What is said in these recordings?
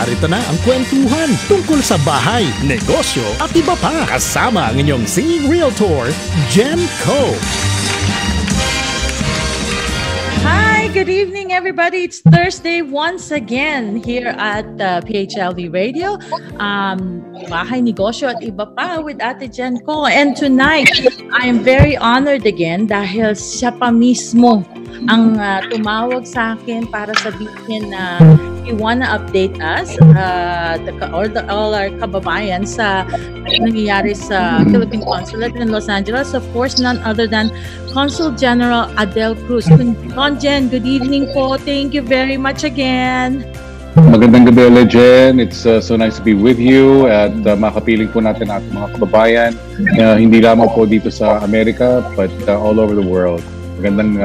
Narito na ang kwentuhan tungkol sa bahay, negosyo at iba pa. Kasama ang inyong singing realtor, Jen Co. Hi, good evening everybody. It's Thursday once again here at PHLV Radio. Bahay, negosyo at iba pa with Ate Jen Co. And tonight, I am very honored again dahil siya pa mismo ang tumawag sa akin para sabihin na you wanna update us, all our kababayan sa nangyayari sa Philippine Consulate in Los Angeles. Of course, none other than Consul General Adel Cruz. Conjen, good evening po. Thank you very much again. Magandang gabi ulit, Jen. It's so nice to be with you at makapiling po natin ating mga kababayan. Hindi lamang po dito sa Amerika, but all over the world. Magandang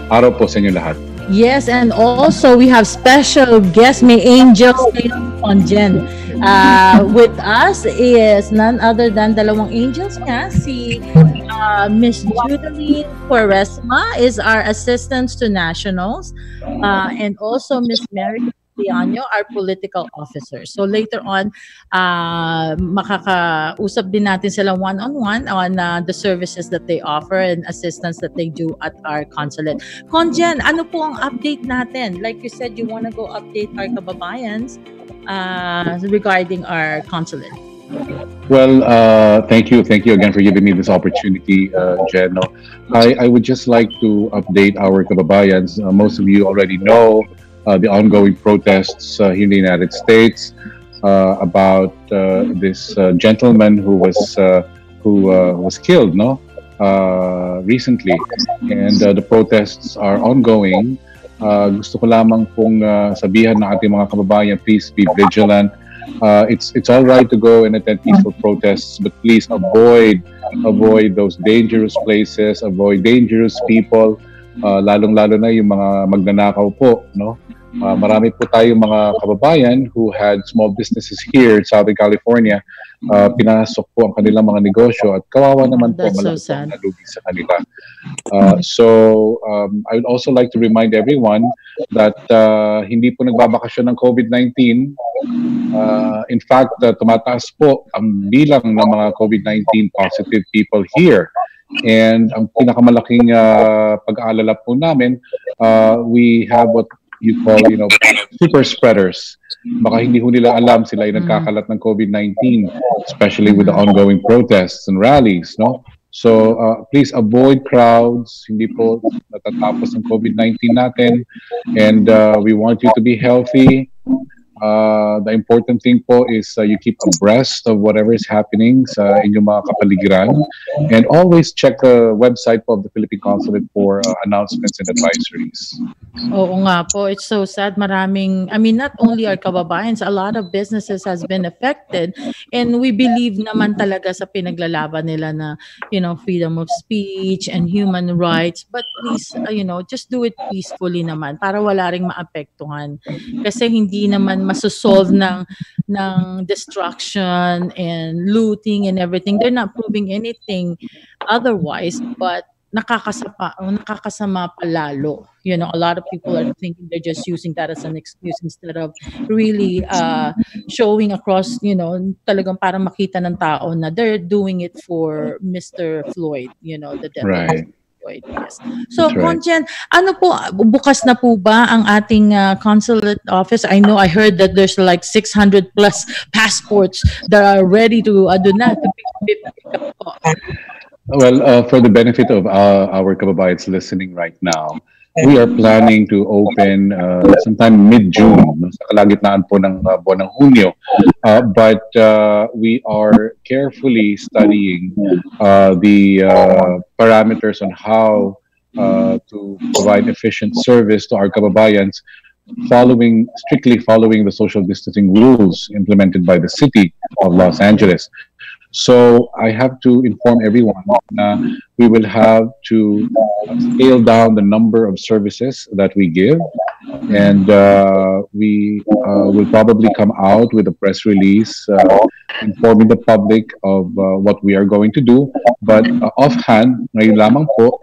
araw po sa inyo lahat. Yes, and also we have special guest, may angels on Jen. With us is none other than dalawang angels nga, si Miss Judeline Quaresma is our assistant to nationals, and also Miss Mary Piano, our political officer. So later on, makakausap din natin sila one-on-one on the services that they offer and assistance that they do at our consulate. Conjen, ano po ang update natin? Like you said, you want to go update our kababayans regarding our consulate. Well, thank you again for giving me this opportunity, Jen. I would just like to update our kababayans. Most of you already know the ongoing protests here in the United States about this gentleman who was killed, recently, and the protests are ongoing. Gusto ko lamang pong sabihan ng ating mga kababayan, please be vigilant. It's all right to go and attend peaceful protests, but please avoid those dangerous places, avoid dangerous people, lalong-lalo na yung mga magnanakaw po, no? Marami po tayong mga kababayan who had small businesses here in Southern California. Pinasok po ang kanilang mga negosyo at kawawa naman po malaki ang nalugi sa kanila. I would also like to remind everyone that hindi po nagbabakasyon ng COVID-19. In fact, tumataas po ang bilang ng mga COVID-19 positive people here. And ang pinakamalaking pag-aalala po namin, we have what you call, super spreaders. Baka hindi ho nila alam sila ay nagkakalat ng COVID-19, especially with the ongoing protests and rallies, no? So please avoid crowds. Hindi po natatapos ng COVID-19 natin, and we want you to be healthy. The important thing po is you keep abreast of whatever is happening sa inyong mga kapaligiran, and always check the website po of the Philippine Consulate for announcements and advisories. Oo nga po, it's so sad. Not only our kababayans, a lot of businesses has been affected, and we believe naman talaga sa pinaglalaban nila na, freedom of speech and human rights, but please, just do it peacefully naman para wala ring maapektuhan. Kasi hindi naman masosolve ng destruction and looting and everything. They're not proving anything otherwise, but nakakasama palalo. A lot of people are thinking they're just using that as an excuse instead of really showing across, talagang para makita ng tao na they're doing it for Mr. Floyd, the death of Mr. Floyd. Yes. So, Conjen, bukas na po ba ang ating consulate office? I know I heard that there's like 600 plus passports that are ready to pick up po. Well, for the benefit of our kababayans listening right now, we are planning to open sometime mid-June, sa kalagitnaan po ng buwan ng Hunyo. But we are carefully studying the parameters on how to provide efficient service to our kababayans, strictly following the social distancing rules implemented by the city of Los Angeles. So I have to inform everyone that we will have to scale down the number of services that we give, and we will probably come out with a press release informing the public of what we are going to do. But offhand, ngayon lamang po,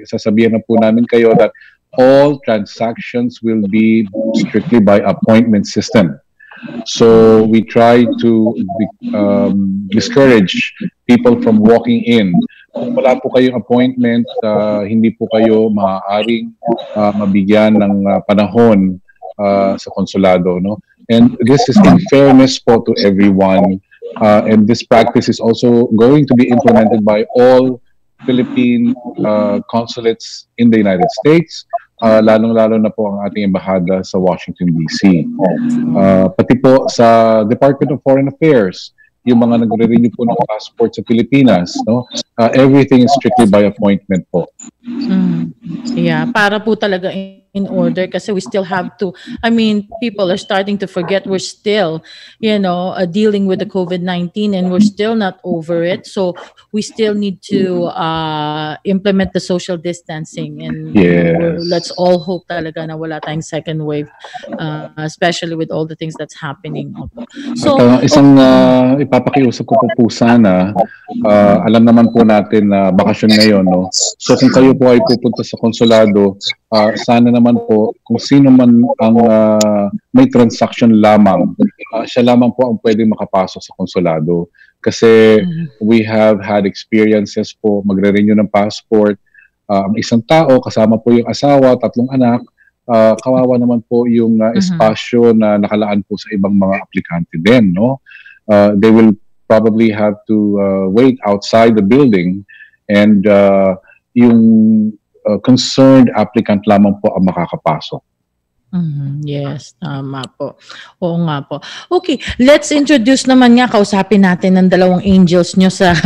sasabihin na po namin kayo that all transactions will be strictly by appointment system. So we try to discourage people from walking in. Kung wala po kayong appointment, hindi po kayo maaaring mabigyan ng panahon sa konsulado, no? And this is in fairness po to everyone. And this practice is also going to be implemented by all Philippine consulates in the United States, lalong-lalo na po ang ating embahada sa Washington, D.C. Pati po sa Department of Foreign Affairs, yung mga nagre-renew po ng passport sa Pilipinas, no? Everything is strictly by appointment po. Yeah, para po talaga in order kasi we still have to, I mean, people are starting to forget we're still, dealing with the COVID-19 and we're still not over it. So we still need to implement the social distancing and let's all hope talaga na wala tayong second wave, especially with all the things that's happening. So, isang ipapakiusap ko po sana, alam naman po natin na bakasyon ngayon, no? So kung kayo po ay pupunta sa konsulado, sana naman po, kung sino man ang may transaction lamang, siya lamang po ang pwede makapasok sa konsulado. Kasi we have had experiences po, magre-renew ng passport, isang tao, kasama po yung asawa, 3 anak, kawawa naman po yung espasyo na nakalaan po sa ibang mga aplikante din, no? They will probably have to wait outside the building and yung concerned applicant lamang po ang makakapasok. Yes, tama po. Oo nga po. Okay, let's introduce naman nga, kausapin natin ng 2 angels nyo sa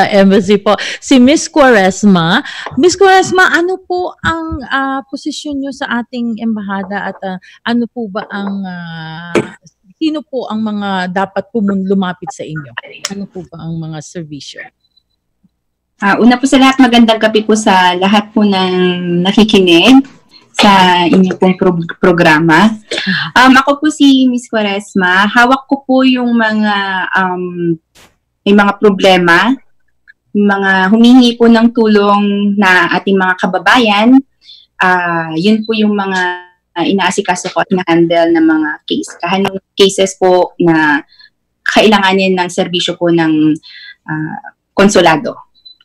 embassy po. Si Miss Quaresma. Miss Quaresma, ano po ang posisyon nyo sa ating embahada at ano po ba ang sino po ang mga dapat po lumapit sa inyo? Ano po ba ang mga serbisyo? Una po sa lahat, magandang gabi po sa lahat po ng nakikinig sa inyong pong programa. Ako po si Miss Quaresma. Hawak ko po yung mga may mga problema, mga humingi po ng tulong na ating mga kababayan. Yun po yung mga inaasikaso ko at na-handle ng mga cases po na kailanganin ng serbisyo po ng konsulado.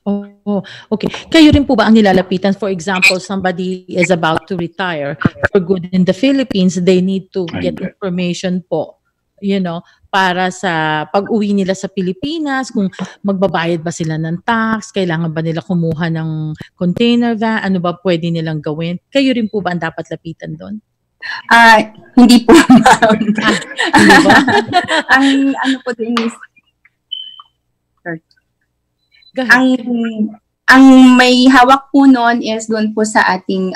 Oh, okay. Kayo rin po ba ang nilalapitan? For example, somebody is about to retire for good in the Philippines, they need to get information po, para sa pag-uwi nila sa Pilipinas, kung magbabayad ba sila ng tax, kailangan ba nila kumuha ng container van, ano ba pwede nilang gawin? Kayo rin po ba ang dapat lapitan doon? Hindi po. Hindi ba? Ang ano po din is ang may hawak po noon is doon po sa ating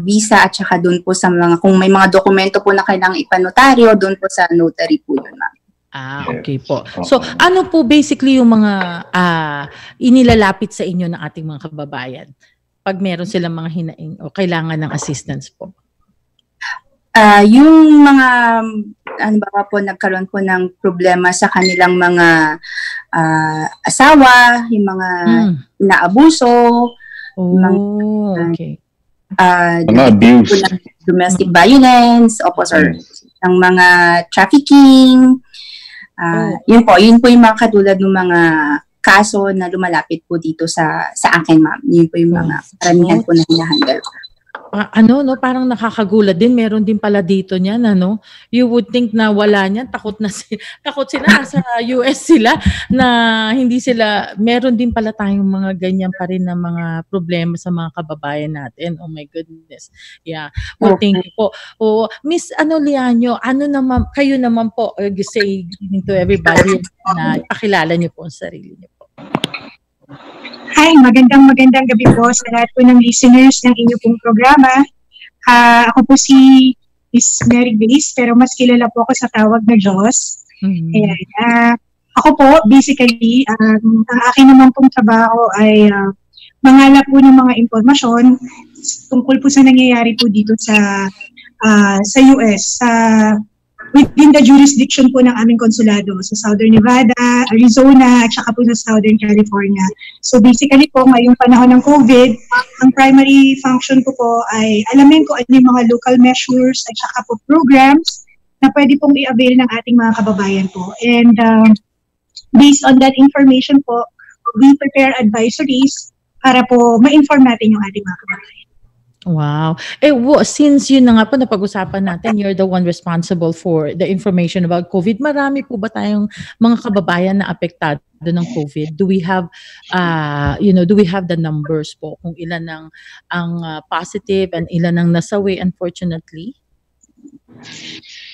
visa at saka doon po sa mga, kung may mga dokumento po na kailangang ipanotaryo, doon po sa notary po yun, ma'am. Okay po. So, ano po basically yung mga inilalapit sa inyo ng ating mga kababayan pag meron silang mga hinaing o kailangan ng assistance po? Yung mga, po, nagkaroon po ng problema sa kanilang mga asawa, yung mga naabuso, okay. Mga abuse, domestic violence, ng mga trafficking. Yun po yung mga katulad ng mga kaso na lumalapit po dito sa akin, ma'am. Yun po yung mga karamihan po na hinahandle. Parang nakakagulat din. Meron din pala dito niyan, You would think na wala niyan. Takot sila. Sa US sila na hindi sila, meron din pala tayong mga ganyan pa rin na mga problema sa mga kababayan natin. Oh my goodness. Yeah. Well, thank you po. Miss Lianyo, kayo naman po, say to everybody na pakilala niyo po ang sarili niyo po. Hi, magandang gabi po sa lahat po ng listeners ng inyong pong programa. Ako po si Miss Mary Grace, pero mas kilala po ako sa tawag na Diyos. Ayan. Ako po, basically, ang akin naman pong trabaho ay mangala po ng mga impormasyon tungkol po sa nangyayari po dito sa US. within the jurisdiction po ng aming konsulado sa Southern Nevada, Arizona, at saka po sa Southern California. So basically po, ngayong panahon ng COVID, ang primary function ko po ay alamin ko ano yung mga local measures at saka po programs na pwede pong i-avail ng ating mga kababayan po. And based on that information po, we prepare advisories para po ma-inform natin yung ating mga kababayan. Wow. Since yun na nga po napag-usapan natin, you're the one responsible for the information about COVID. Marami po ba tayong mga kababayan na apektado ng COVID? Do we have the numbers po kung ilan ang positive and ilan ang nasawi, unfortunately?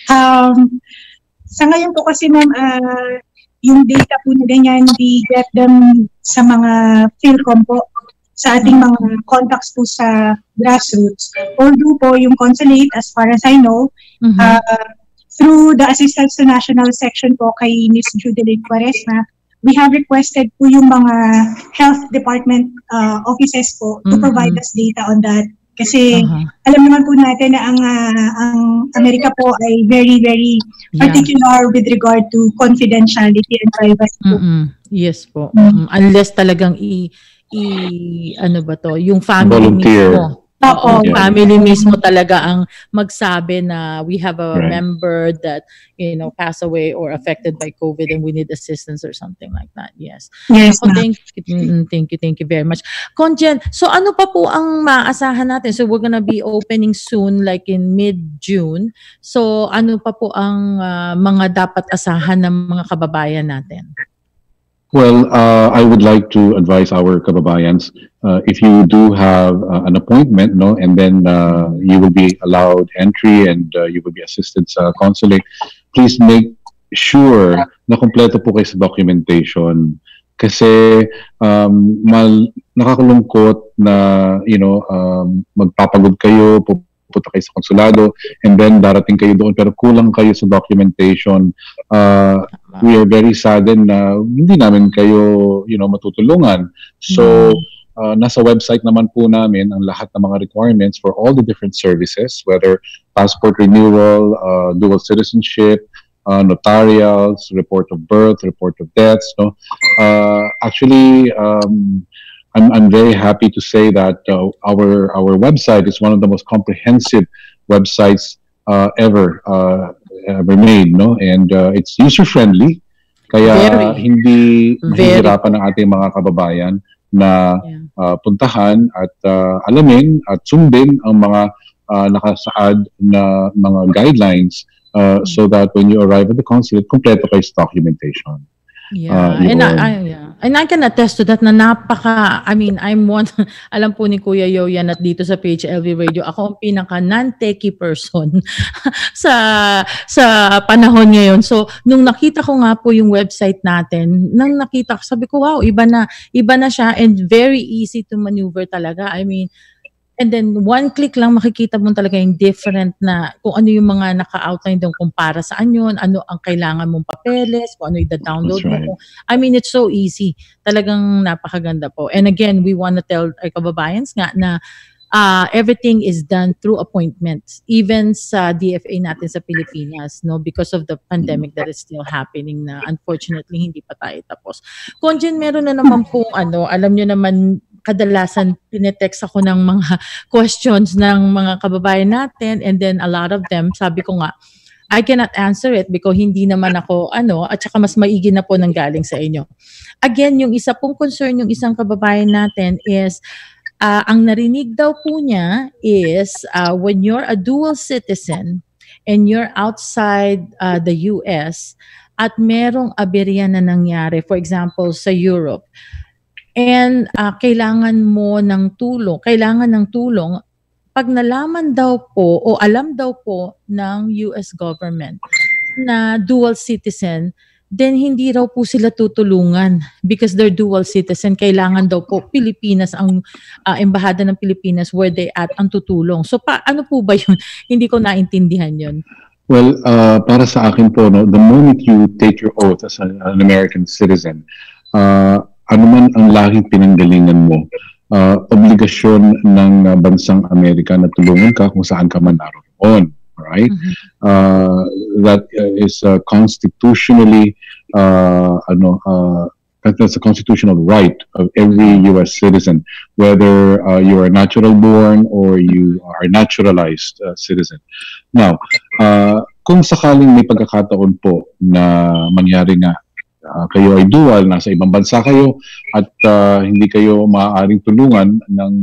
Sa ngayon po kasi ma'am, yung data po na ganyan, we get them sa mga PhilCom po, sa ating mga contacts po sa grassroots. Although po yung consulate, as far as I know, through the Assistance to National Section po kay Ms. Judeline Quaresma, we have requested po yung mga health department offices po to provide us data on that. Kasi alam naman po natin na ang Amerika po ay very, very particular with regard to confidentiality and privacy po. Yes po. Unless talagang yung family mismo. Family mismo talaga ang magsabi na we have a member that, passed away or affected by COVID and we need assistance or something like that. Yes. So, thank you very much. Conjen, so ano pa po ang maaasahan natin? So we're gonna be opening soon, like in mid-June. So ano pa po ang mga dapat asahan ng mga kababayan natin? Well, I would like to advise our kababayans, if you do have an appointment, and then you will be allowed entry and you will be assisted sa consulate, please make sure na kompleto po kayo sa documentation. Kasi nakakalungkot na, magpapagod kayo, pupunta kayo sa konsulado, and then darating kayo doon pero kulang kayo sa documentation. We are very saddened na hindi namin kayo matutulungan. So nasa website naman po namin ang lahat ng mga requirements for all the different services, whether passport renewal, dual citizenship, notarials, report of birth, report of deaths. Actually, I'm very happy to say that our website is one of the most comprehensive websites ever made, and it's user friendly, kaya hindi mahihirapan ng ating mga kababayan na puntahan at alamin at sundin ang mga nakasaad na mga guidelines so that when you arrive at the consulate, kompleto kayo sa documentation. And I can attest to that na I'm one, alam po ni Kuya Yoyan at dito sa PHLV Radio, ako ang pinaka non-techie person sa panahon ngayon. So, nung nakita ko nga po yung website natin, sabi ko, wow, iba na siya and very easy to maneuver talaga. And then, one click lang makikita mo talaga yung different na kung ano yung mga naka-outline doon kung para saan yun, ano ang kailangan mong papeles, kung ano yung download mo. It's so easy. Talagang napakaganda po. And again, we want to tell our kababayans nga na everything is done through appointments. Even sa DFA natin sa Pilipinas, because of the pandemic that is still happening na unfortunately hindi pa tayo tapos. Conjen, meron na naman po, alam nyo naman, kadalasan pinetext ako ng mga questions ng mga kababayan natin and then a lot of them, sabi ko nga, I cannot answer it because hindi naman ako at saka mas maigi na po nang galing sa inyo. Again, yung isa pong concern yung isang kababayan natin is ang narinig daw po niya is when you're a dual citizen and you're outside the US at merong aberya na nangyari, for example, sa Europe, and kailangan ng tulong, pag nalaman daw po o alam daw po ng US government na dual citizen, then hindi raw po sila tutulungan because they're dual citizen. Kailangan daw po Pilipinas, ang embahada ng Pilipinas where they at ang tutulong. So ano po ba yun? Hindi ko naintindihan yun. Well, para sa akin po, the moment you take your oath as an American citizen, ano man ang lahing pinanggalingan mo, obligasyon ng bansang Amerika na tulungan ka kung saan ka man naroon. right? That is constitutionally that's a constitutional right of every U.S. citizen, whether you are natural born or you are a naturalized citizen. Now, kung sakaling may pagkakataon po na mangyari nga kayo ay dual, nasa ibang bansa kayo at hindi kayo maaaring tulungan ng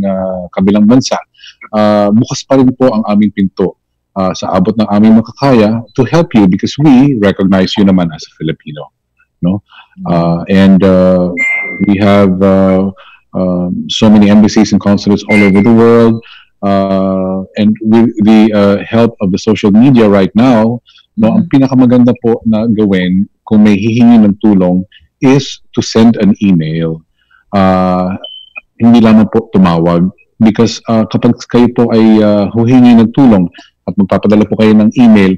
kabilang bansa, bukas pa rin po ang aming pinto sa abot ng aming makakaya to help you because we recognize you naman as a Filipino. No, and we have so many embassies and consulates all over the world, and with the help of the social media right now, no, ang pinakamaganda po na gawin kung may hihingi ng tulong is to send an email. Hindi lamang po tumawag because kapag kayo po ay huhingi ng tulong at magpapadala po kayo ng email,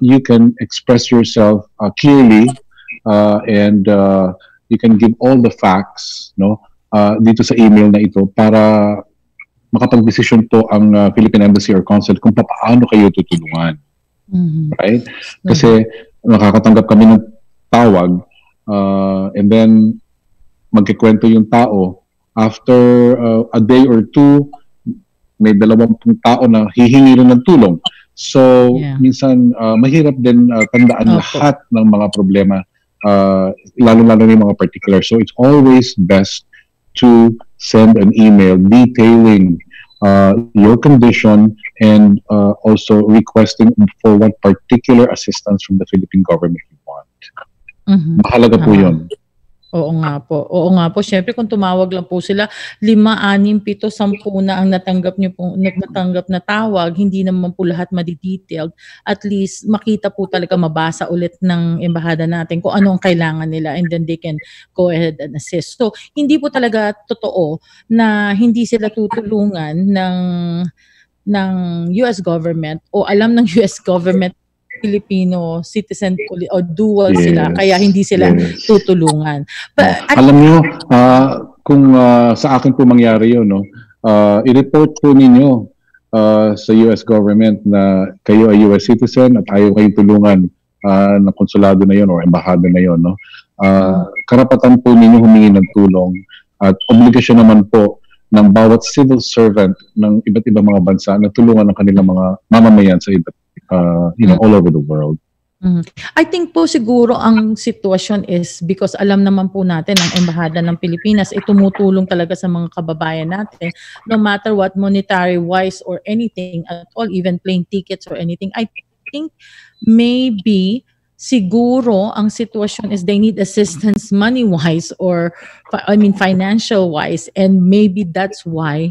you can express yourself clearly. And you can give all the facts, no, dito sa email na ito para makapag-decision po ang Philippine Embassy or Consulate kung paano kayo tutulungan. Right? Kasi makakatanggap kami ng tawag and then magkikwento yung tao. After a day or two, may 20 tao na hihingi rin ng tulong. So, minsan mahirap din tandaan lahat ng mga problema, lalo-lalo na yung mga particular. So it's always best to send an email detailing your condition and also requesting for what particular assistance from the Philippine government you want. Mahalaga po yun. Oo nga po. Oo nga po. Siyempre kung tumawag lang po sila, 5, 6, 7, 10 na ang natanggap na tawag, hindi naman po lahat madidetailed. At least makita po talaga, mabasa ulit ng embahada natin kung ano ang kailangan nila and then they can go ahead and assist. So, hindi po talaga totoo na hindi sila tutulungan ng US government o alam ng US government Filipino citizen o dual sila, kaya hindi sila tutulungan. Alam niyo, kung sa akin po mangyari yun, no, i-report po ninyo sa US government na kayo ay US citizen at ayaw kayong tulungan ng konsulado na yun o embahada na yun. No? Karapatan po ninyo humingi ng tulong at obligasyon naman po ng bawat civil servant ng iba't ibang mga bansa na tulungan ng kanilang mga mamamayan sa iba't all over the world. I think po siguro ang sitwasyon is because alam naman po natin ang embahada ng Pilipinas ay tumutulong talaga sa mga kababayan natin no matter what, monetary wise or anything at all, even plane tickets or anything. I think maybe siguro ang sitwasyon is they need assistance money wise or financial wise, and maybe that's why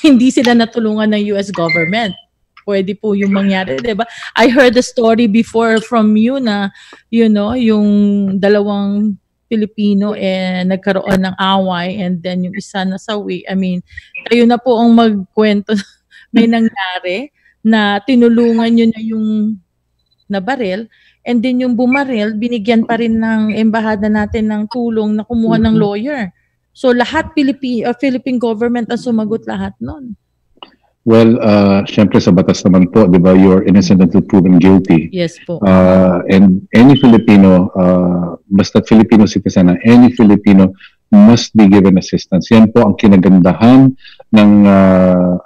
hindi sila natulungan ng US government. Pwede po yung mangyari, diba? I heard the story before from you na, yung 2 Pilipino nagkaroon ng away and then yung isa nasawi. I mean, kayo na po ang magkwento. May nangyari na tinulungan nyo na yung nabaril and then yung bumaril, binigyan pa rin ng embahada natin ng tulong na kumuha ng lawyer. So lahat Philippine government ang sumagot lahat nun. Well, syempre sa batas naman po, di ba, you're innocent until proven guilty. Yes po. And any Filipino, basta Filipino citizen, any Filipino must be given assistance. Yan po ang kinagandahan ng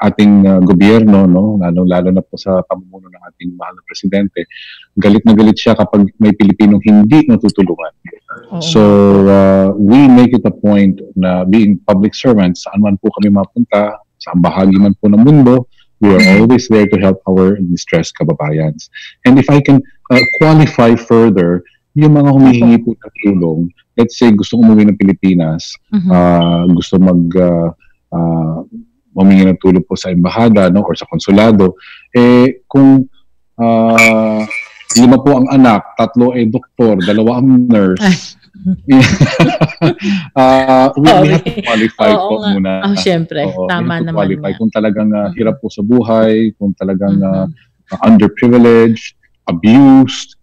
ating gobyerno, no? Lalo na po sa pamumuno ng ating mahal na presidente. Galit na galit siya kapag may Pilipinong hindi natutulungan. So, we make it a point na being public servants, saan man po kami mapunta, saan bahagi man po ng mundo, we are always there to help our distressed kababayans. And if I can qualify further, yung mga humihingi po ng tulong, let's say gusto umuwi ng Pilipinas, gusto humingi ng tulong po sa embahada, no, or sa konsulado, kung 5 po ang anak, 3 ay doktor, 2 ang nurse, we have to qualify po muna. Siyempre, tama naman. Kung talagang hirap po sa buhay, kung talagang underprivileged, abused,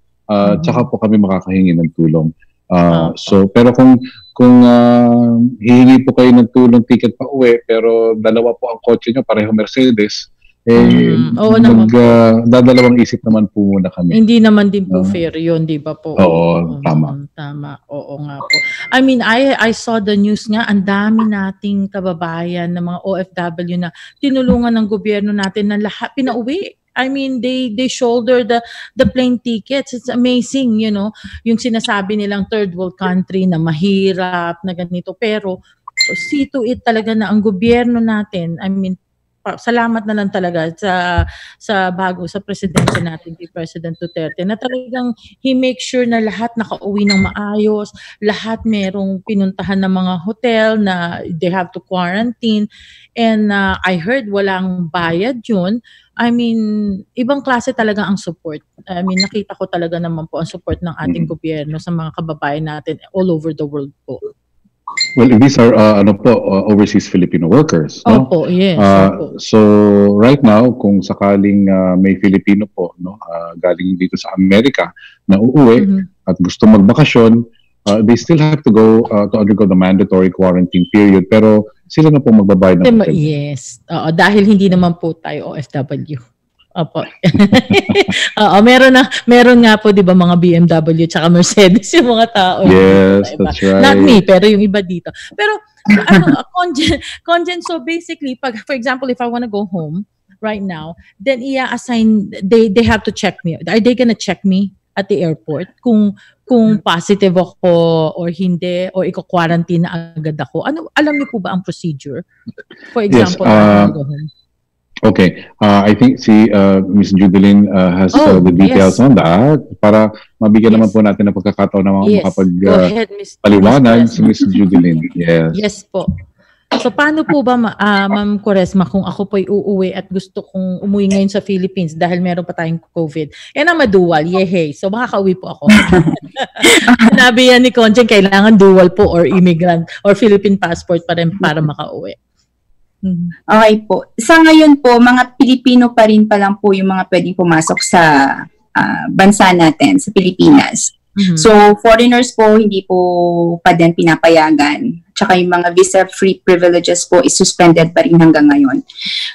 tsaka po kami makakahingi ng tulong. So, pero kung hihingi po kayo ng tulong ticket pa uwi, pero 2 po ang kotse nyo, pareho Mercedes, Oo naman po. Dadalawang isip naman po muna kami. Hindi naman din po fair yun, di ba po? Oo, tama. Tama, oo nga po. I mean, I saw the news nga, ang dami nating kababayan na mga OFW na tinulungan ng gobyerno natin na lahat pinauwi. I mean, they shoulder the plane tickets. It's amazing, you know, yung sinasabi nilang third world country na mahirap na ganito. Pero see to it talaga na ang gobyerno natin, I mean, salamat na lang talaga sa presidente natin, kay President Duterte, na talagang he make sure na lahat nakauwi ng maayos, lahat merong pinuntahan ng mga hotel na they have to quarantine, and I heard walang bayad yun. I mean, ibang klase talaga ang support. I mean, nakita ko talaga naman po ang support ng ating gobyerno sa mga kababayan natin all over the world po. Well, these are overseas Filipino workers, no? Opo, yes. So right now, kung sakaling may Filipino po, no, galing dito sa Amerika na uuwi at gusto magbakasyon, they still have to go to undergo the mandatory quarantine period, pero sila na po magbabayad ng hotel. Yes. Dahil hindi naman po tayo OFW. Opo. Meron nga po 'di ba mga BMW tsaka Mercedes yung mga tao. Yes, that's right. Not me, pero yung iba dito. Pero congen, so basically for example, if I want to go home right now, then i-assign they have to check me. Are they gonna check me at the airport kung positive ako or hindi, or iko-quarantine na agad ako? Alam niyo po ba ang procedure? For example, yes, go home. Okay, I think si Ms. Judeline has the details on that para mabigyan naman po natin ng pagkakataon na makapag-paliwanag si Ms. Judeline. Yes. Yes po. So paano po ba, Ma'am Quaresma, kung ako po'y uuwi at gusto kong umuwi ngayon sa Philippines dahil meron pa tayong COVID? Yan ang madual, yehey. So makakauwi po ako. Sinabi yan ni Conjen, kailangan dual po or immigrant or Philippine passport pa rin para makauwi. Okay po. Sa ngayon po, mga Pilipino pa rin pa lang po yung mga pwedeng pumasok sa bansa natin, sa Pilipinas. So, foreigners po, hindi po pa din pinapayagan. Tsaka yung mga visa-free privileges po is suspended pa rin hanggang ngayon.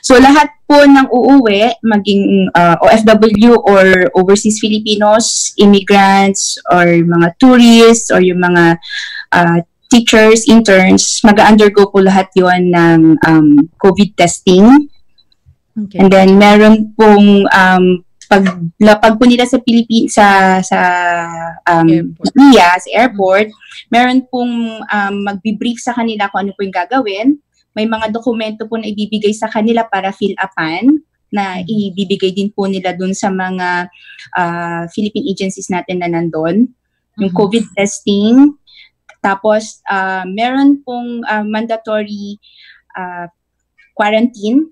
So, lahat po ng uuwi, maging OFW or overseas Filipinos, immigrants, or mga tourists, or yung mga teachers, interns, mag-undergo po lahat yon ng COVID testing. Okay. And then meron pong pag po nila sa Pilipinas sa airport, meron pong magbi-brief sa kanila kung ano po yung gagawin. May mga dokumento po na ibibigay sa kanila para fill upan, na ibibigay din po nila dun sa mga Philippine agencies natin na nandun. Yung COVID testing. Tapos, meron pong mandatory quarantine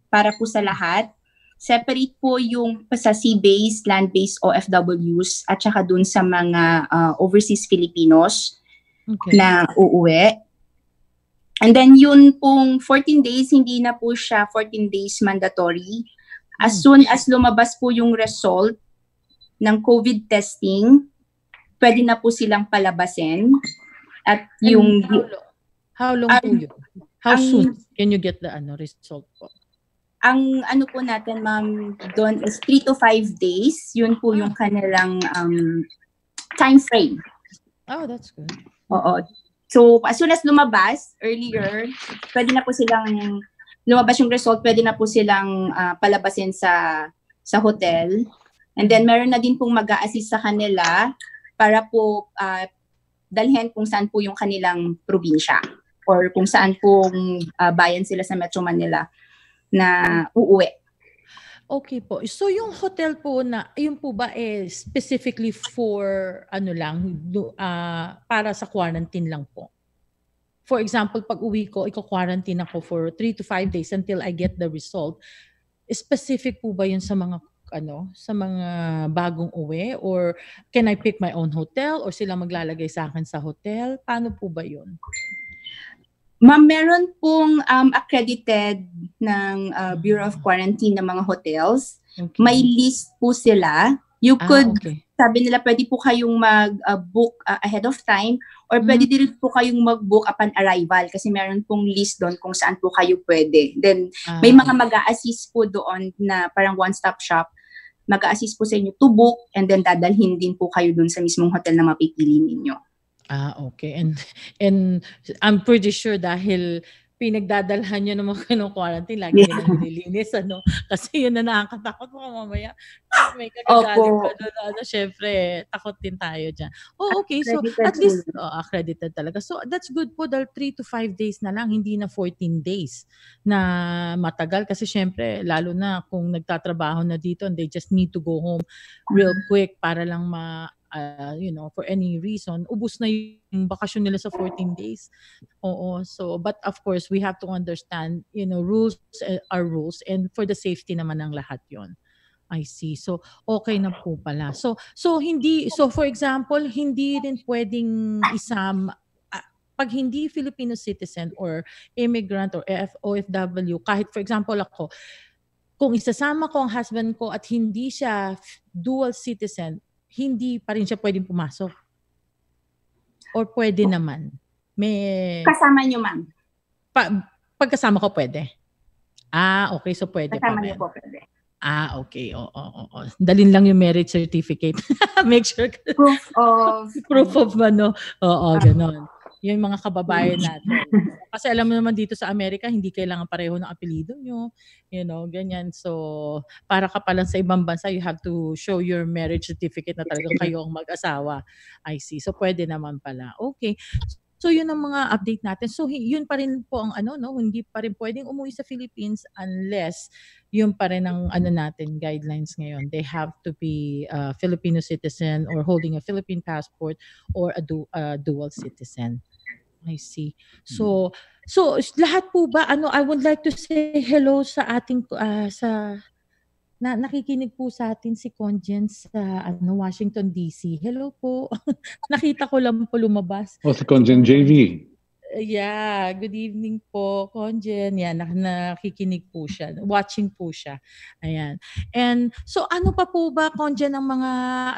para po sa lahat. Separate po yung sa sea-based, land-based OFWs at saka dun sa mga overseas Filipinos na uuwi. And then yun pong 14 days, hindi na po siya 14 days mandatory. As soon as lumabas po yung result ng COVID testing, pwede na po silang palabasin. At yung how long po yun? How soon can you get the result po? Ang ano po natin, ma'am, doon is 3 to 5 days. Yun po yung kanilang time frame. Oh, that's good. Oo. So, as soon as lumabas, earlier, pwede na po silang, lumabas yung result, pwede na po silang palabasin sa hotel. And then, meron na din pong mag-a-assist sa kanila para po dalhin kung saan po yung kanilang probinsya or kung saan pong bayan sila sa Metro Manila na uuwi. Okay po. So yung hotel po na, yun po ba specifically for para sa quarantine lang po? For example, pag uwi ko, iko-quarantine ako for 3 to 5 days until I get the result. Specific po ba yun sa mga bagong uwi, or can I pick my own hotel or sila maglalagay sa akin sa hotel? Paano po ba yun? Ma'am, meron pong accredited ng Bureau of Quarantine ng mga hotels. Okay. May list po sila You could, okay. sabi nila, pwede po kayong mag-book ahead of time or pwede din po kayong mag-book upon arrival kasi meron pong list doon kung saan po kayo pwede. Then, may mga mag-a-assist po doon na parang one-stop shop. Mag-a-assist po sa inyo to book and then dadalhin din po kayo doon sa mismong hotel na mapipili ninyo. Okay. And I'm pretty sure dahil pinagdadalhan nyo naman kayo ng quarantine, lagi nilang nililinis, Kasi yun na nakakatakot mo mamaya. May kagagaling pa doon. Syempre, takot din tayo dyan. Okay. So, at least, accredited talaga. So, that's good po dahil 3 to 5 days na lang, hindi na 14 days na matagal. Kasi syempre, lalo na kung nagtatrabaho na dito and they just need to go home real quick para lang for any reason, ubus na yung bakasyon nila sa 14 days. So, but of course, we have to understand, rules are rules and for the safety naman ng lahat yon. I see. So, okay na po pala. So for example, hindi rin pwedeng pag hindi Filipino citizen or immigrant or OFW, kahit for example ako, kung isasama ko ang husband ko at hindi siya dual citizen, hindi pa rin siya pwedeng pumasok? Or pwede naman? Kasama nyo, ma'am. Pagkasama ko pwede? Okay. So pwede kasama pa rin. Kasama nyo po pwede. Okay. Oo. Dalin lang yung marriage certificate. Make sure. Proof of ganon. Yung mga kababayan natin. Kasi alam mo naman dito sa Amerika, hindi kailangan pareho ng apelido nyo. Ganyan. So, para ka pa lang sa ibang bansa, you have to show your marriage certificate na talagang kayo ang mag-asawa. I see. So, pwede naman pala. Okay. So, yun ang mga update natin. So, yun pa rin po ang hindi pa rin pwedeng umuwi sa Philippines unless yun pa rin ang natin, guidelines ngayon. They have to be a Filipino citizen or holding a Philippine passport or a dual citizen. I see. So lahat po ba, I would like to say hello sa ating, nakikinig po sa atin si Conjen sa Washington DC. Hello po. Nakita ko lang po lumabas. Si Conjen JV. Yeah, good evening po, Conjen. Yan, nakikinig po siya. Watching po siya. Ayan. And so ano pa po ba, Conjen, ang mga,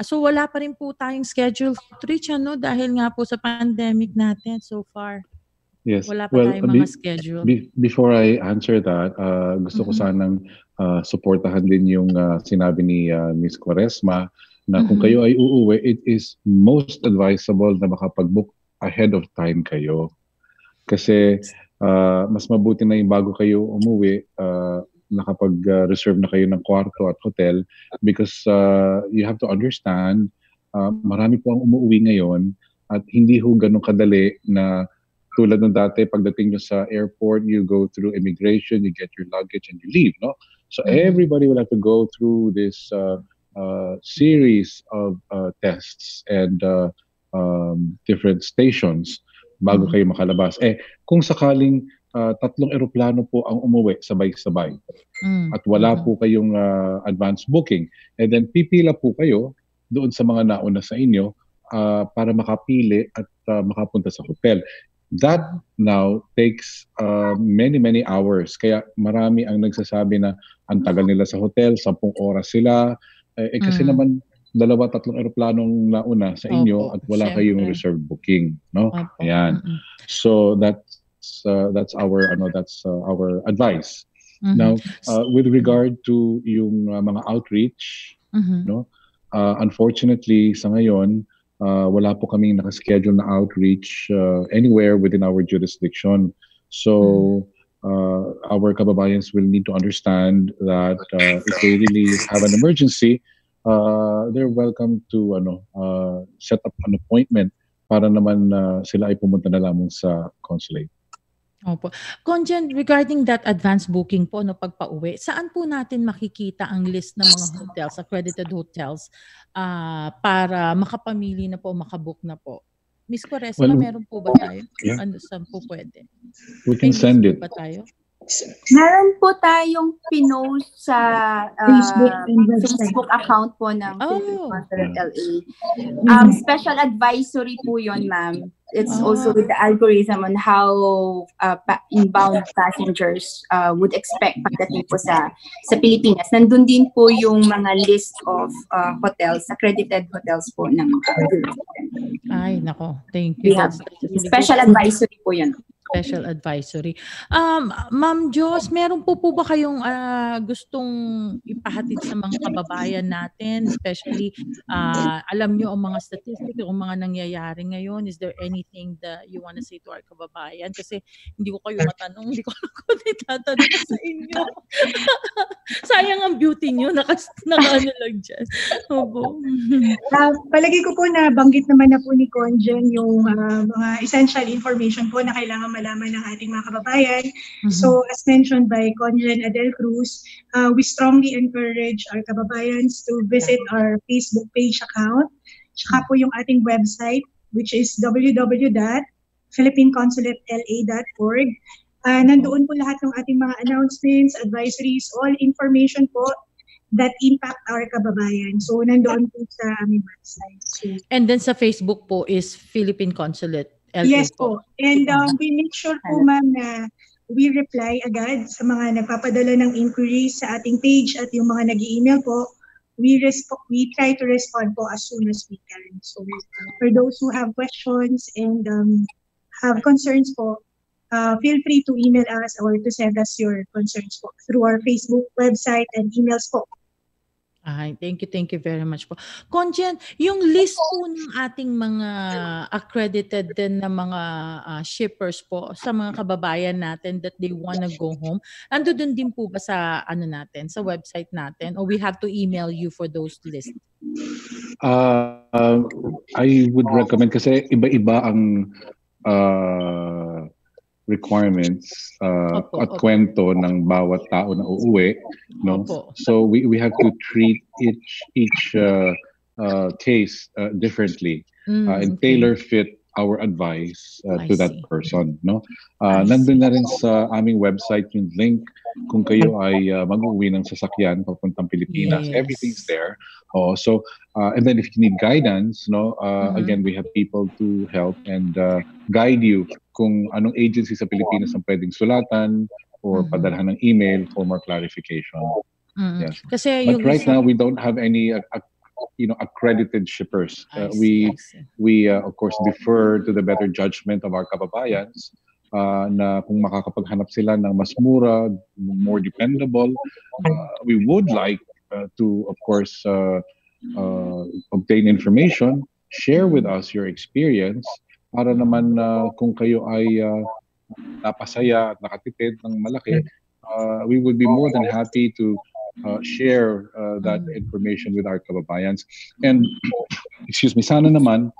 so wala pa rin po tayong schedule outreach, dahil nga po sa pandemic natin so far. Yes. Wala pa tayong mga schedule. Before I answer that, gusto ko sanang supportahan din yung sinabi ni Ms. Quaresma na kung kayo ay uuwi, it is most advisable na makapag-book ahead of time kayo. Kasi mas mabuti na yung bago kayo umuwi, nakapag-reserve na kayo ng kwarto at hotel because you have to understand, marami po ang umuwi ngayon at hindi ho ganun kadali na tulad ng dati, pagdating nyo sa airport, you go through immigration, you get your luggage and you leave, no? So everybody will have to go through this series of tests and different stations bago kayo makalabas. Kung sakaling 3 eroplano po ang umuwi sabay-sabay at wala po kayong advance booking, and then pipila po kayo doon sa mga nauna sa inyo para makapili at makapunta sa hotel. That now takes many hours. Kaya marami ang nagsasabi na ang tagal nila sa hotel, 10 oras sila. Kasi naman 2-3 eroplanong nauna sa inyo at wala kayong reserve booking, no? Ayan. So that's our our advice. Now, with regard to yung mga outreach, no? Unfortunately sa ngayon, wala po kaming nakaschedule na outreach anywhere within our jurisdiction. So our kababayans will need to understand that if they really have an emergency, they're welcome to set up an appointment para naman sila ay pumunta na lamang sa consulate. Opo. Conjen, regarding that advance booking po, pagpa-uwi, saan po natin makikita ang list ng mga hotels, accredited hotels, para makapamili na po, makabook na po? Ms. Quaresma, meron po ba tayo? Yeah. Saan po pwede? We can send it. Ba tayo? Meron po tayong pinost sa Facebook account po ng Philippine Consulate LA. Special advisory po yon, ma'am. It's also with the algorithm on how inbound passengers would expect pagdating po sa Pilipinas. Nandun din po yung mga list of hotels, accredited hotels po ng Ay, nako. Thank you. Special advisory po yun. Special advisory. Ma'am Jos, meron po ba kayong gustong ipahatid sa mga kababayan natin? Especially, alam nyo ang mga statistics, ang mga nangyayari ngayon. Is there anything that you want to say to our kababayan? Kasi hindi ko kayo matanong, hindi ko alam kung itatanong sa inyo. Sayang ang beauty nyo, naka-ano lang dyan. Opo. Palagi ko po na banggit naman na po ni Conjen yung mga essential information po na kailangan malaman ng ating mga kababayan. So, as mentioned by Conjen Adel Cruz, we strongly encourage our kababayans to visit our Facebook page account. Tsaka po yung ating website, which is www.philippineconsulateLA.org. Nandoon po lahat ng ating mga announcements, advisories, all information po that impact our kababayan. So, nandoon po sa aming website. So, and then sa Facebook po is Philippine Consulate LA. Yes po. And we make sure po, ma'am, na we reply agad sa mga nagpapadala ng inquiries sa ating page at yung mga nag-i-email po. We try to respond po as soon as we can. So, for those who have questions and have concerns po, feel free to email us or to send us your concerns po through our Facebook website and emails po. Ay, thank you very much po. Conjen, yung list po ng ating mga accredited din na mga shippers po sa mga kababayan natin that they wanna go home, ando dun din po ba sa natin, sa website natin, or we have to email you for those lists? I would recommend kasi iba-iba ang requirements at kwento ng bawat tao na uuwi, no? So we have to treat each case differently and tailor fit our advice to that person, no? Nandun na rin sa aming website yung link kung kayo ay mag-uwi ng sasakyan papuntang Pilipinas. Everything's there. So and then if you need guidance, no, again, we have people to help and guide you kung anong agency sa Pilipinas ang pwedeng sulatan or padalhan ng email for more clarification. Yes. Kasi but right now we don't have any accredited shippers. We of course defer to the better judgment of our kababayans na kung makakapaghanap sila ng mas mura, more dependable. We would like to of course obtain information, share with us your experience para naman kung kayo ay napasaya at nakatipid ng malaki, we would be more than happy to share that information with our kababayans. And excuse me, sana naman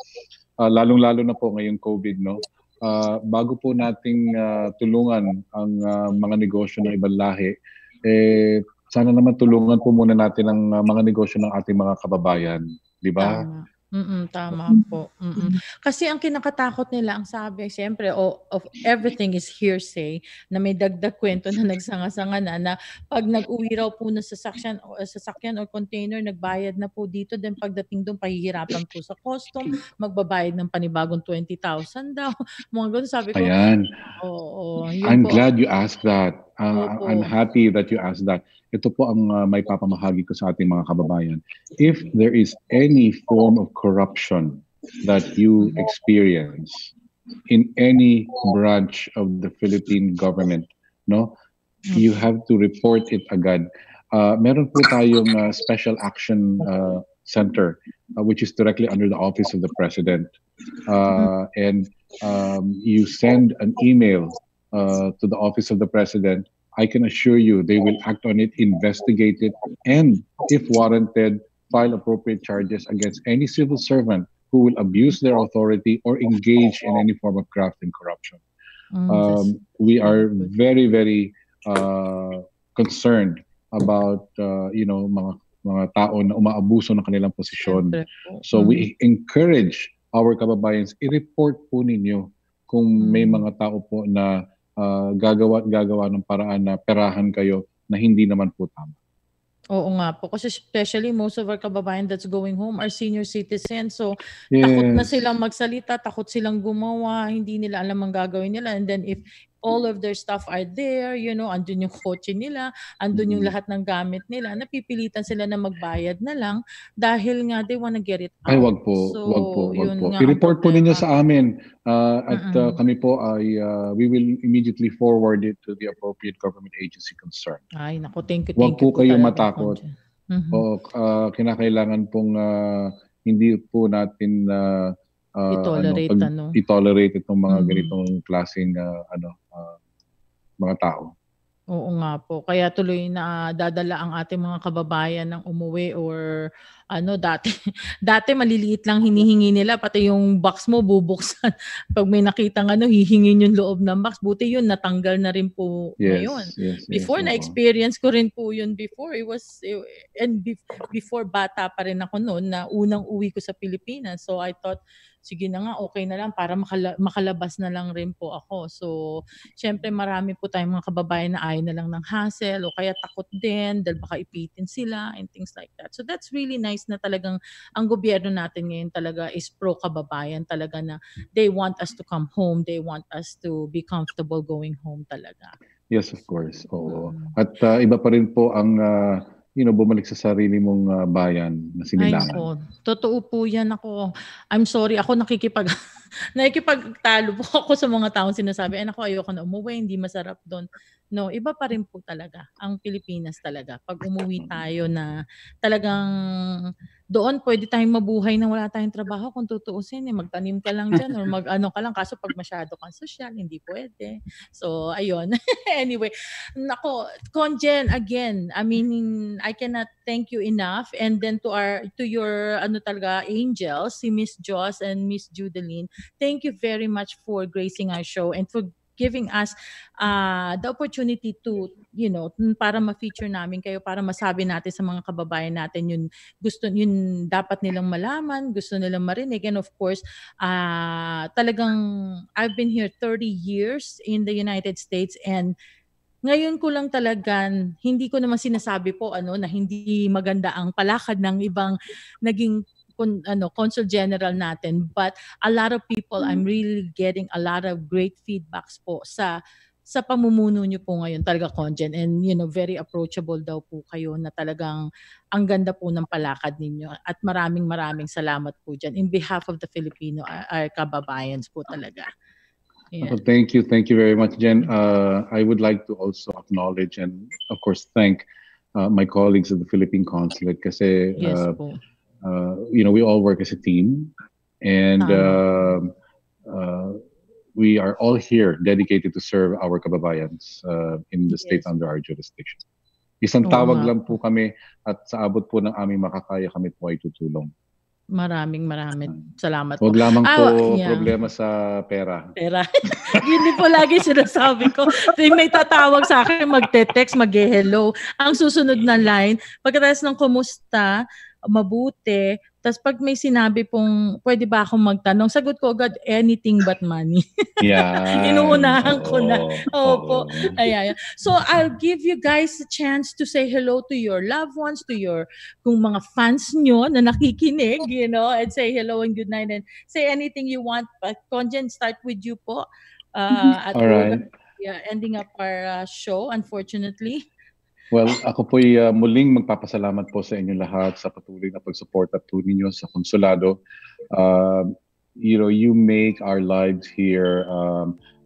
lalong-lalo na po ngayong COVID, no, bago po nating tulungan ang mga negosyo ng ibang lahi, sana naman tulungan po muna natin ang mga negosyo ng ating mga kababayan, di ba? Tama po. Kasi ang kinakatakot nila, ang sabi, siyempre, of everything is hearsay, na may dagdag kwento na nagsanga-sanga na pag nag-uwi raw po na sasakyan or container, nagbayad na po dito, then pagdating doon, pahihirapan po sa custom, magbabayad ng panibagong 20,000 daw. Mga ganun, sabi ko. Ayan. I'm glad you asked that. I'm happy that you asked that. Ito po ang may papamahagi ko sa ating mga kababayan. If there is any form of corruption that you experience in any branch of the Philippine government, no, you have to report it agad. Meron po tayong special action center, which is directly under the office of the president. And you send an email to the office of the president. I can assure you they will act on it, investigate it, and if warranted, file appropriate charges against any civil servant who will abuse their authority or engage in any form of graft and corruption. We are very, very concerned about mga tao na umaabuso ng kanilang posisyon. So we encourage our kababayans, i-report po ninyo kung may mga tao po na gagawa ng paraan na perahan kayo na hindi naman po tama. Oo nga po. Kasi especially most of our kababayan that's going home are senior citizens. So, takot na silang magsalita, takot silang gumawa, hindi nila alam ang gagawin nila. And then if all of their stuff are there, andun yung kotse nila, andun yung lahat ng gamit nila, napipilitan sila na magbayad na lang dahil nga they wanna get it out. Ay, wag po. I-report po ninyo sa amin. Kami po ay we will immediately forward it to the appropriate government agency concerned. Ay, naku, thank you. Wag po kayong matakot. Kinakailangan pong hindi po natin i-tolerate itong mga ganitong klaseng mga tao. Oo nga po. Kaya tuloy na dadala ang ating mga kababayan ng umuwi or dati maliliit lang hinihingi nila, pati yung box mo bubuksan. Pag may nakitang hihingin yung loob ng box. Buti yun, natanggal na rin po ngayon. Before, na-experience ko rin po yun before. Before bata pa rin ako noon, na unang uwi ko sa Pilipinas. So I thought, sige na nga, okay na lang para makalabas na lang rin po ako. So, syempre marami po tayong mga kababayan na ayaw na lang ng hassle o kaya takot din dahil baka ipitin sila and things like that. So, that's really nice na talagang ang gobyerno natin ngayon talaga is pro-kababayan talaga, na they want us to come home. They want us to be comfortable going home talaga. Yes, of course. Oo. At iba pa rin po ang bumalik sa sarili mong bayan na sinilangan. Ay, nako. Totoo po yan ako. I'm sorry, ako nakikipagtalo po ako sa mga taong sinasabi, ako ayoko na umuwi, hindi masarap doon. No, iba pa rin po talaga ang Pilipinas talaga. Pag umuwi tayo na talagang doon pwede tayong mabuhay na wala tayong trabaho kung tutuusin. Magtanim ka lang dyan or mag-ano ka lang. Kaso pag masyado kang social, hindi pwede. So, ayun. Anyway, nako, Conjen, again, I mean, I cannot thank you enough. And then to your angels, si Miss Joss and Miss Judeline, thank you very much for gracing our show and for giving us the opportunity to, para ma-feature namin kayo, para masabi natin sa mga kababayan natin yun dapat nilang malaman, gusto nilang marinig. And of course, talagang I've been here 30 years in the United States, and ngayon ko lang talagang, hindi ko naman sinasabi po na hindi maganda ang palakad ng ibang naging Consul General natin, but a lot of people, I'm really getting a lot of great feedbacks po sa pamumuno niyo po ngayon talaga, Conjen, and very approachable daw po kayo, na talagang ang ganda po ng palakad ninyo, at maraming salamat po dyan in behalf of the Filipino our kababayans po talaga. Yeah. Thank you very much, Jen. I would like to also acknowledge and of course thank my colleagues at the Philippine Consulate, kasi yes po. We all work as a team, and we are all here dedicated to serve our kababayans in the state under our jurisdiction. Isang tawag lang po kami, at sa abot po ng aming makakaya, kami po ay tutulong. Maraming salamat po. Huwag lamang po problema sa pera. Yun din po lagi sinasabi ko. May tatawag sa akin, magte-text, mag-hello. Ang susunod na line, pagkatapos ng kumusta, mabuti, tapos pag may sinabi pong pwede ba akong magtanong, sagot ko agad, anything but money. Yeah. Inuunahan ko na. Opo. Ayan. So I'll give you guys a chance to say hello to your loved ones, to your kung mga fans nyo na nakikinig, and say hello and good night and say anything you want. But Conjen, start with you po. At all right. Ending up our show, unfortunately. Well, ako po'y muling magpapasalamat po sa inyo lahat sa patuloy na pagsuporta po ninyo sa konsulado. You make our lives here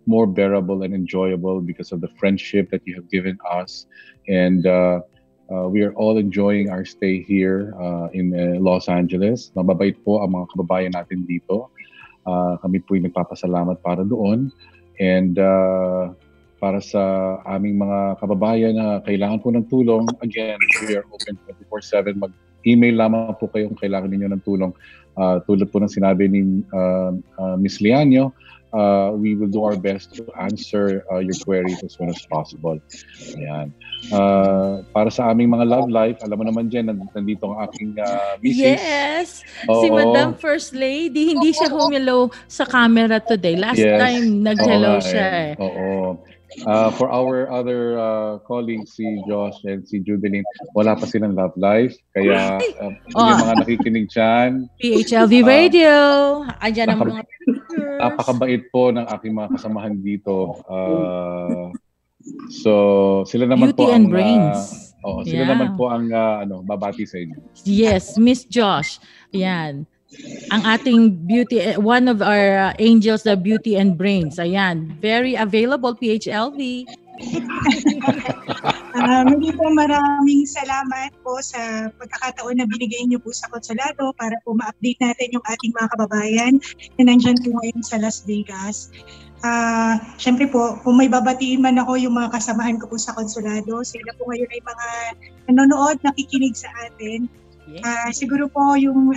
more bearable and enjoyable because of the friendship that you have given us. And we are all enjoying our stay here in Los Angeles. Mababait po ang mga kababayan natin dito. Kami po'y nagpapasalamat para doon. And para sa aming mga kababayan na kailangan po ng tulong, again, we are open 24/7. Mag-email lamang po kayo kung kailangan ninyo ng tulong. Tulad po ng sinabi ni Ms. Lianio, we will do our best to answer your queries as soon as possible. Ayan. Para sa aming mga love life, alam mo naman dyan, nandito ang aking misis. Yes! Si Madam First Lady, hindi siya humilo sa camera today. Last time, nag-hello siya. Oo. For our other colleagues, si Josh and si Judeline, wala pa silang love life. Kaya yung mga nakikinig dyan, PHLV Radio. Ayan ang mga pictures. Napakabait po ng aking mga kasamahan dito. So, sila naman Beauty po and ang... Brains. Sila naman po ang babati sa inyo. Yes, Miss Josh. Yan. Ang ating beauty, one of our angels, the Beauty and Brains. Ayan. Very available, PHLV. Muli po maraming salamat po sa pagkakataon na binigay niyo po sa Konsulado para po ma-update natin yung ating mga kababayan na nandyan po ngayon sa Las Vegas. Siyempre po, kung may babatiin man ako yung mga kasamahan ko po sa Konsulado, sila po ngayon ay mga nanonood, nakikinig sa atin. Siguro po yung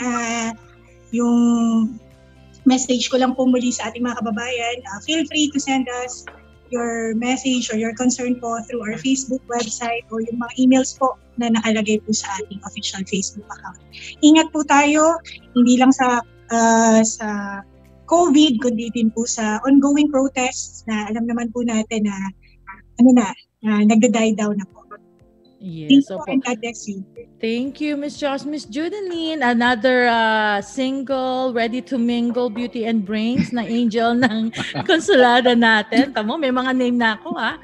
message ko lang po muli sa ating mga kababayan, feel free to send us your message or your concern po through our Facebook website or yung mga emails po na nakalagay po sa ating official Facebook account. Ingat po tayo, hindi lang sa COVID, kundi din po sa ongoing protests na alam naman po natin na nagda-die down na po. Yes, and God bless you. Thank you, Miss Josh. Miss Judeline, another single, ready to mingle, Beauty and Brains na angel ng Konsulado natin. Tamo, may mga name na ako, ha?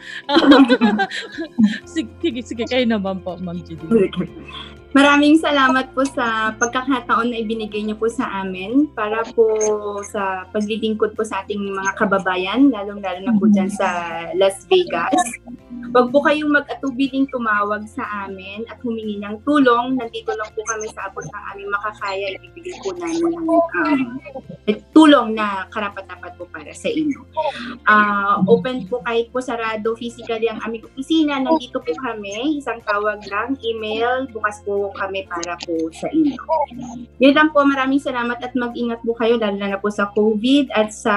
Sige, kayo naman po, Ma'am Judeline. Maraming salamat po sa pagkakataon na ibinigay niyo po sa amin para po sa paglilingkod po sa ating mga kababayan, lalong-lalo na po dyan sa Las Vegas. Huwag po kayong mag-atubiling tumawag sa amin at humingi ng tulong. Nandito lang po kami sa abot ng aming makakaya. Ibibigay po namin tulong na karapat-dapat po para sa inyo. Open po kahit po sarado physically ang aming opisina. Nandito po kami. Isang tawag lang, email, bukas po kami para po sa inyo. Yun lang po, maraming salamat at mag-ingat po kayo lalo na po sa COVID at sa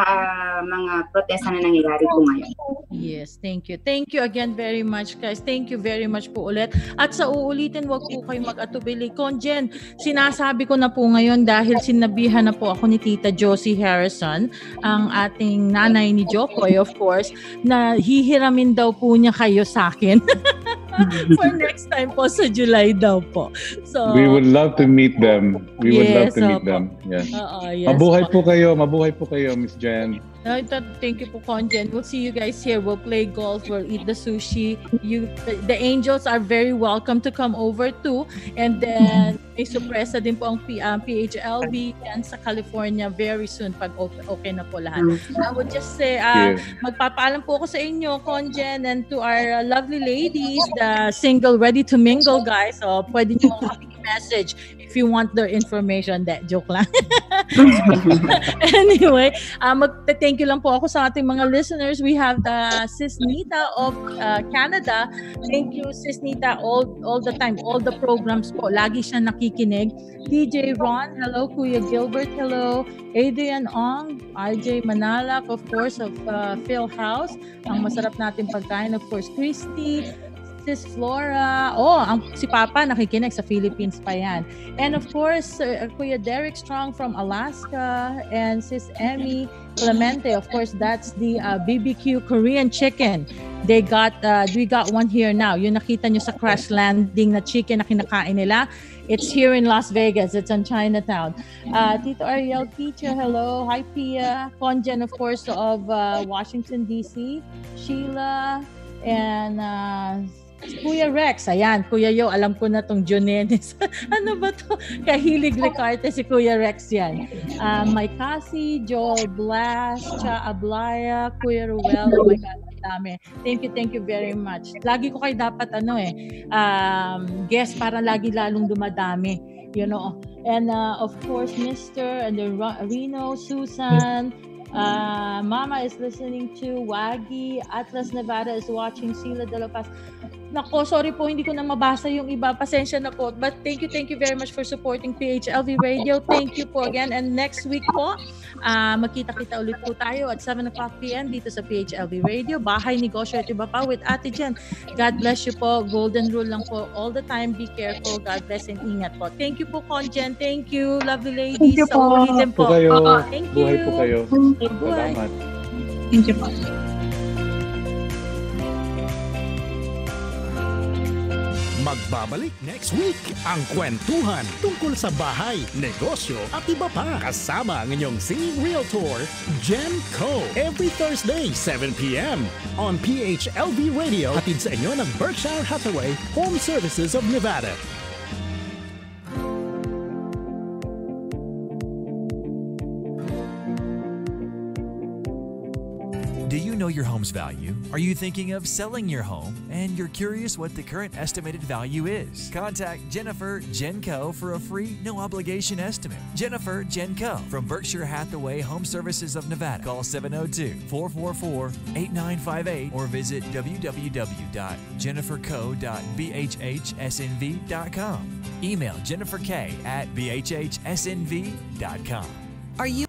mga protesta na nangyayari po ngayon. Yes, thank you. Thank you again very much, guys. Thank you very much po ulit. At sa uulitin, wag po kayo mag-atubili. Conjen, sinasabi ko na po ngayon dahil sinabihan na po ako ni Tita Josie Harrison, ang ating nanay ni Jokoy, of course, na hihiramin daw po niya kayo sa akin. For next time po sa July daw po. So we would love to meet them. We would love to meet them. Yeah. Yes, mabuhay po kayo, Miss Jen. Thank you po, Conjen. We'll see you guys here. We'll play golf. We'll eat the sushi. The angels are very welcome to come over too. And then may sorpresa din po ang PHLV yan sa California very soon pag okay na po lahat. I would just say, magpapaalam po ako sa inyo, Conjen, and to our lovely ladies, the single ready to mingle guys. So pwede nyo message if you want their information. Joke lang. Anyway, thank you lang po ako sa ating mga listeners. We have the Sis Nita of Canada. Thank you, Sis Nita, all the time, all the programs po. Lagi siya nakikinig. DJ Ron, hello. Kuya Gilbert, hello. Adrian Ong, RJ Manalak, of course, of Phil House. Ang masarap natin pagkain, of course, Christy, Sis Flora. Si Papa nakikinig sa Philippines pa yan. And of course, Kuya Derek Strong from Alaska and Sis Emmy Clemente. Of course, that's the BBQ Korean chicken. We got one here now. Yung nakita nyo sa crash landing na chicken na kinakain nila. It's here in Las Vegas. It's on Chinatown. Tito Ariel Teacher, hello. Hi, Pia. Conjen, of course, of Washington, D.C. Sheila and Kuya Rex, ayan, Kuya Yo, alam ko na tong Junenes. Ano ba to? Kahilig Ricarte si Kuya Rex yan. Mike Cassie, Joel Blas, Cha Ablaya, Kuya Ruel, oh my God, dami. Thank you very much. Lagi ko kayo dapat guest para lagi lalong dumadami. You know. And of course, Mr. and then Reno, Susan, Mama is listening to Wagi, Atlas Nevada is watching, Sheila De La Paz. Nako, sorry po, hindi ko na mabasa yung iba. Pasensya na po. But thank you very much for supporting PHLV Radio. Thank you po again. And next week po, magkita-kita ulit po tayo at 7 o'clock p.m. dito sa PHLV Radio. Bahay, Negosyo at Iba Pa with Ate Jen. God bless you po. Golden rule lang po. All the time, be careful. God bless and ingat po. Thank you po, Conjen. Thank you, lovely ladies. Thank you po. Ulitin po. Thank you. Buhay po kayo. Buhay. Salamat. Thank you po. Magbabalik next week ang kwentuhan tungkol sa bahay, negosyo at iba pa. Kasama ang inyong singing realtor, Jen Co. Every Thursday, 7 p.m. on PHLV Radio. Hatid sa inyo ng Berkshire Hathaway Home Services of Nevada. Do you know your home's value? Are you thinking of selling your home and you're curious what the current estimated value is? Contact Jennifer Genco for a free, no obligation estimate. Jennifer Genco from Berkshire Hathaway Home Services of Nevada. Call 702-444-8958 or visit www.jenniferco.bhhsnv.com. Email jenniferk@bhhsnv.com. Are you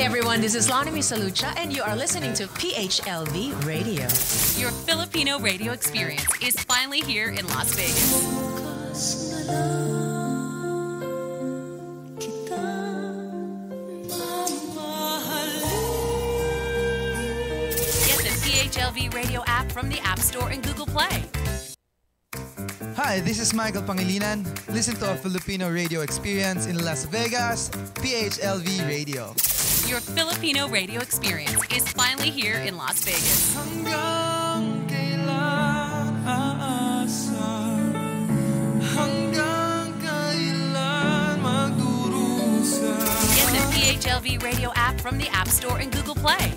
everyone, this is Lonnie Misalucha and you are listening to PHLV Radio. Your Filipino radio experience is finally here in Las Vegas. Get the PHLV Radio app from the App Store and Google Play. Hi, this is Michael Pangilinan. Listen to a Filipino radio experience in Las Vegas, PHLV Radio. Your Filipino radio experience is finally here in Las Vegas. Hanggang kailan aasa? Hanggang kailan magdurusa? Get the PHLV Radio app from the App Store and Google Play.